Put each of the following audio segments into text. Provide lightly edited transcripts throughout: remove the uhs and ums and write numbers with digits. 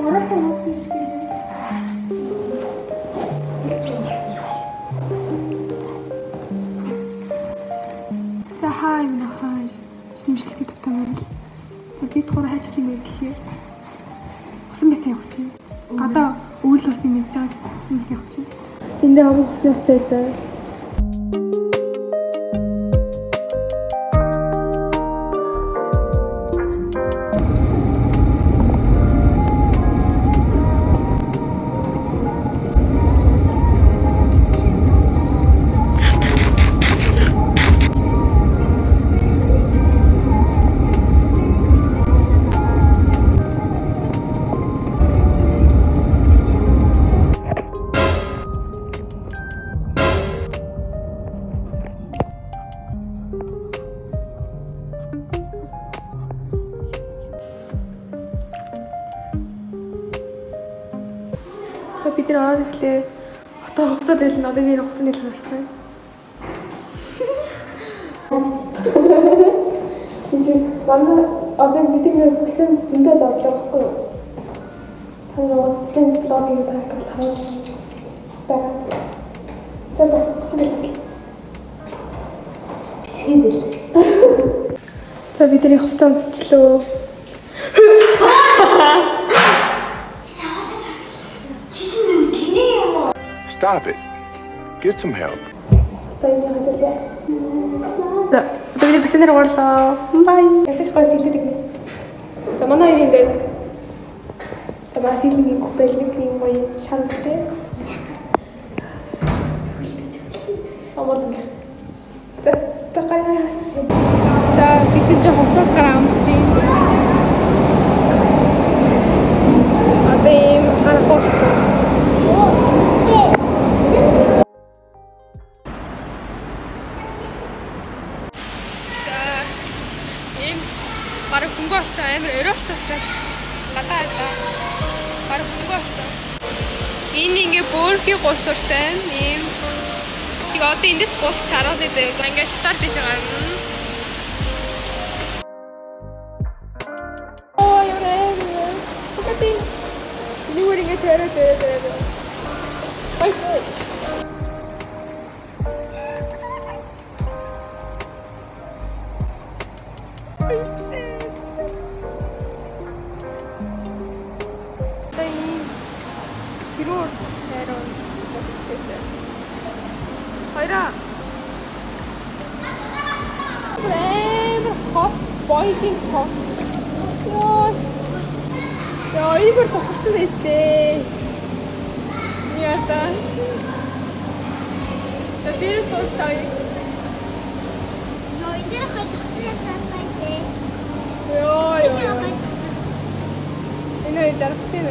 За хаа юм нахаа шинжилгээ тавьсан. За би тухайд хайж чинь нэр гэхээр усан бис явах чинь. Гадаа үйл ус юм гэж байгаа усан бис явах чинь. Энд дээр усан бис заа. Бид нар ороод ирлээ. Хотоо хугацаад байлна. Одоо нэр хугацааны л болчихсон. Энд манай одоо бидний басан зөндөө орж байгаа байхгүй юу? Танаас басан блогинг таах хаус байгаа. За бишээ бэл. За бидний хувцас өмсчлөө. Stop it. Get some help. Bye. Jadi pesan dari Warsaw. Bye. Kita sekolah sini deh. Sama mana ini deh? Sama sini nih kupel nih krim boy cantik. Amat nih. Tak kaya. Jadi bikin jauh sekarang macam. Ada yang harus foto. Бараг хөнгө болцоо амар өрөөлцөө учраас гадаа одоо бараг хөнгө болцоо. Энэ ингээ бөөрхий гус уртай юм. Тийг одоо эндээс гус чараад заяа ингээ шатаар тийш гарна. Оо яа. Окей. Нүрийг ингээ тэрэ. Бай. Hayra. Breve hot boiling hot. Ja, überkocht ist der. Ja, da. Das wird so sein. No, ich habe heute das bei Ja. Ich habe heute. Ich habe jetzt auch gesehen,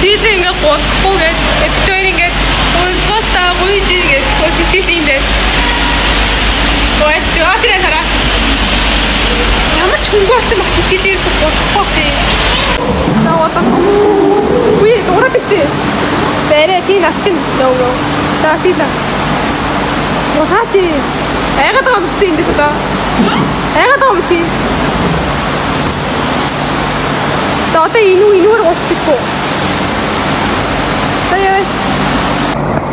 Сийлэн ингээ гудахгүйгээд эвтээр ингээ гуйлгоостаа гуйж ингээ сууж сийлэн дээр. Гойч жаатраа хараа. Ямар ч хөнгө болсон бах сийлээр гудахгүй. За одоо үгүй дуурайх шээ. Бэрэ тийм авчин нөө. За сийлэн. Mohati. Айгаад байгаа юм чи энэ дэс одоо. Айгаад байгаа юм чи. Одоо инүүр уусчихгүй.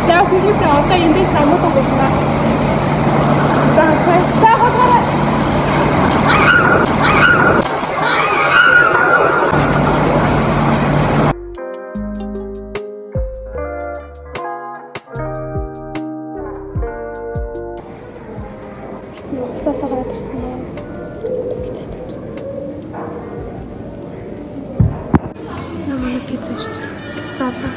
За хүмүүс одоо эндээс намууд гуйна. Туслаасаа гараад ирсэн байна. Манай пицца ирчихлээ. Заалаа.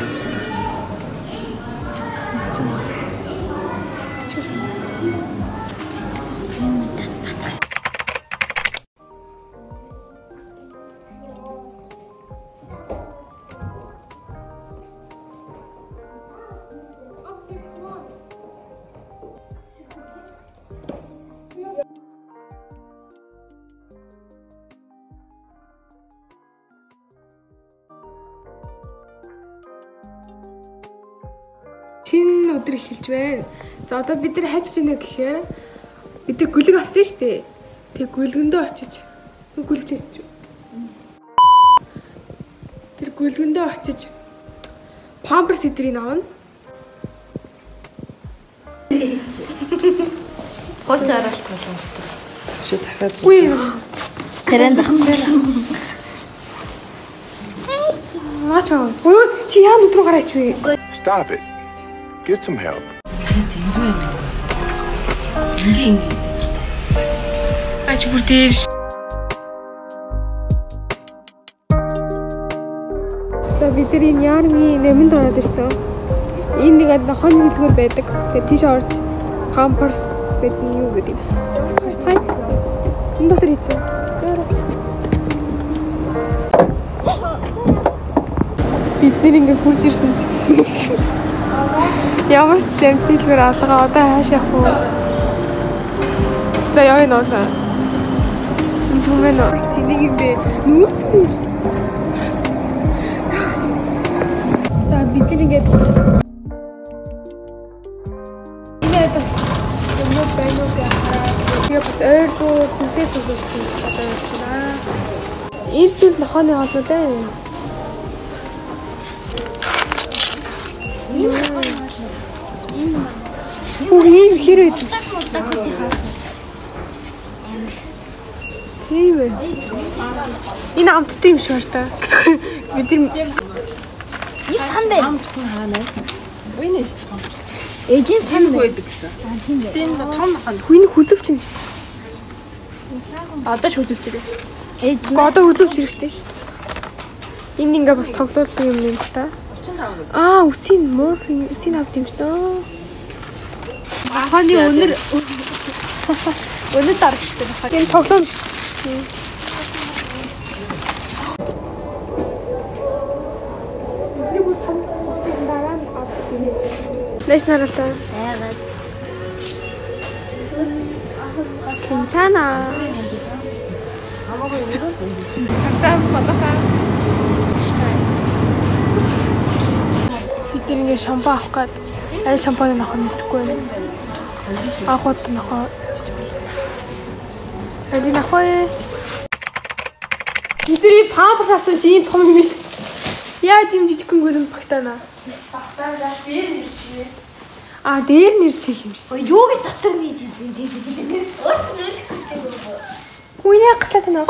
Шинэ өдөр эхэлж байна. За одоо бид нар хайж гинэ гэхээр бид нар гүлэг авсан шүү дээ. Тэг гүлгэндөө очиж гүлгэж ирж. Тэр гүлгэндөө очиж памперс эдрийг авна. Хоч аралт болов. Биш дахиад. Үгүй. Тэрэнд ахмаар. Мачаа. Өө чи яа нүд рүү гараач вэ? Stop it. Get some help. Ач бүр дээр. За бид нар энэ яармын нэмэнд ороод ирсэн. Энэ нэг нохойны хэлбэр байдаг. Тэгээ тийш орж памперс гэдэг юу гэдэг. Харцгаая. Энэ дотор хийцэн. Бид нэр ингээд хурж ирсэн чинь. Ямар ч хэлбэр алгаа одоо хааш явах вэ? За яа энэ нөө. Түмэн нөө. Тэнийг юм бэ? Нүүц биш. За бид нар ингээд энэ бас нөө байна уу гэх хараа. Яг ойр дуу концерт үзүүлж одоо явчихна. Энэ зүйл нохойны хоол дээ. Ийм хэрэг үү? Тийм ээ. Энэ амттай юм шиг байна та. Бид нар И сан бэ? Амарсан хаана? Үний шүү дээ. Ээжийн сан байдаг гэсэн. Тийм дээ. Тийм том хан. Хүний хүзөвч юм шүү дээ. Одоо ч хүзөвч ирээ. Ээж одоо хүзөвч хэрэгтэй шүү дээ. Энэ ингээ бас тоглоулсан юм юм та. 35. Аа, үсийн муур үсийн авд юм шүү дээ. Ханы өнөр дарах шүү дээ. Энэ тоглоом шүү. Нэш наралтай. яагаад? 괜찮아. Хатаа бодохоо. Бид ингээ шампу авах гээд аль шампуны нохоо мэдхгүй байна. Ахад нохоо. Эди нохоо. Бидний памперс авсан чи ийм том юм биш. Яаж юм жижигхэн гүрэн багтаана. Багтаана дээр нэрчээ. А дээр нэрчээ юм шүү. Юу гэж дотор нээж юм бэ? Өөс зүйлэх гэсэн юм. Үний гасаа тань.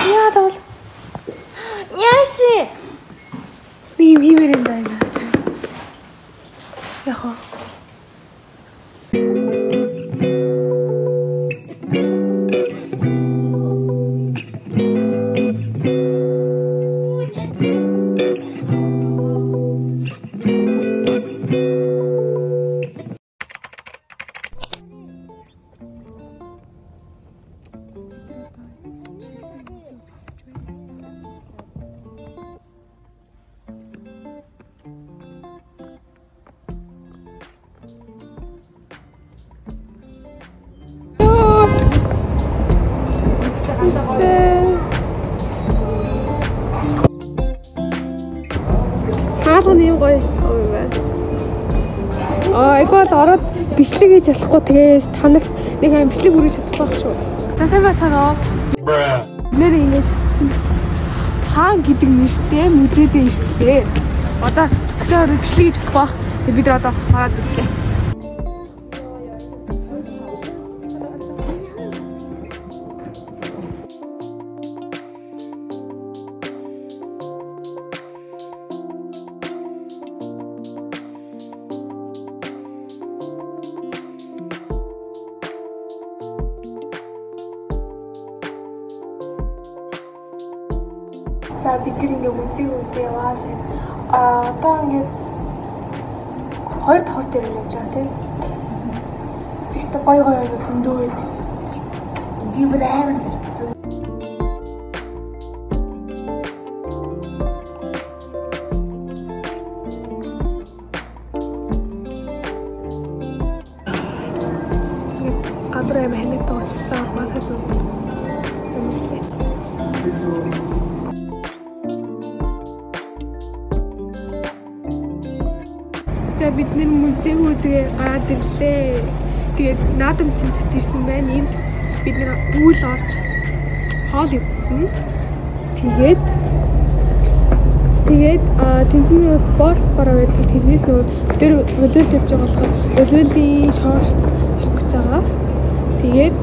Яа тавал. Яаси. Би химээр юм байна. Яхаа. Хаалганы юм гоё юм байна. Айгуул ороод бичлэг хийж чадахгүй тэгээс та нарт нэг аим бичлэг үргэж чадах байх шүү. За сайн бацаанаа. Нэр ингэ хаан гэдэг нэртэй музейдээ ирчлээ. Одоо тэгсэн ороод бичлэг хийж болох байх. Тэг бид нар одоо ороод үзлээ. За бид нар ингээ үзээ яваад одоо ингээ 2 давхар дээр явж байгаа тийм. Ихтэй гоё зөндөө байдаг. Гибэр амар зэрэгцсэн. Гадуур амар ханаад байгаа ч гэсэн масаа зүг. За бид нэр музейг үзгээ гараад ирлээ. Тэгээд наадам цэнтрт ирсэн байна. Энд бид нэр үйл орж хоол юм. Тэгээд тэндний спорт бараа байдаг. Тэрнээс нөгөө тэр хөлөөлт явж байгаа болохоор хөлөөлийн шорт авах гэж байгаа. Тэгээд